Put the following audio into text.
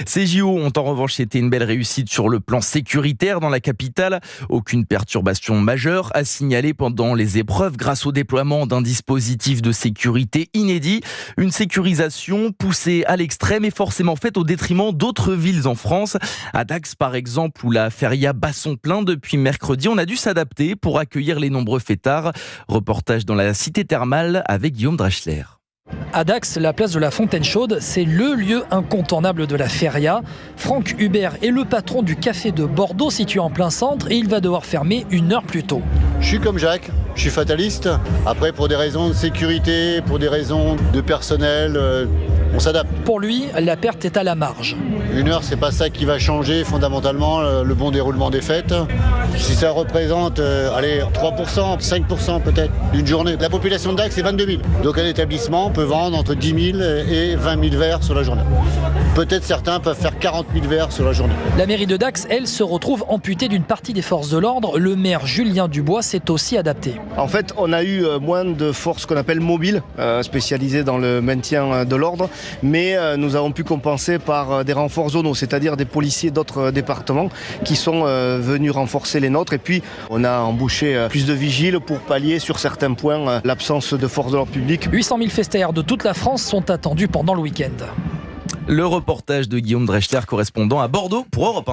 Ces JO ont en revanche été une belle réussite sur le plan sécuritaire dans la capitale. Aucune perturbation majeure à signaler pendant les épreuves grâce au déploiement d'un dispositif de sécurité inédit. Une sécurisation poussée à l'extrême et forcément faite au détriment d'autres villes en France. À Dax par exemple, où la feria bat son plein depuis mercredi, on a dû s'adapter pour accueillir les nombreux fêtards. Reportage dans la cité thermale avec Guillaume Dreschler. À Dax, la place de la Fontaine Chaude, c'est le lieu incontournable de la feria. Franck Hubert est le patron du café de Bordeaux situé en plein centre et il va devoir fermer 1 heure plus tôt. Je suis comme Jacques, je suis fataliste. Après, pour des raisons de sécurité, pour des raisons de personnel, on s'adapte. Pour lui, la perte est à la marge. 1 heure, c'est pas ça qui va changer fondamentalement le bon déroulement des fêtes. Si ça représente 3%, 5% peut-être d'une journée. La population de Dax, c'est 22 000. Donc un établissement peut vendre entre 10 000 et 20 000 verres sur la journée. Peut-être certains peuvent faire 40 000 verres sur la journée. La mairie de Dax, elle, se retrouve amputée d'une partie des forces de l'ordre. Le maire Julien Dubois s'est aussi adapté. En fait, on a eu moins de forces qu'on appelle mobiles, spécialisées dans le maintien de l'ordre, mais nous avons pu compenser par des renforts zonaux, c'est-à-dire des policiers d'autres départements qui sont venus renforcer les nôtres. Et puis, on a embauché plus de vigiles pour pallier sur certains points l'absence de forces de l'ordre public. 800 000 festaires de toute la France sont attendus pendant le week-end. Le reportage de Guillaume Dreschler, correspondant à Bordeaux pour Europe 1.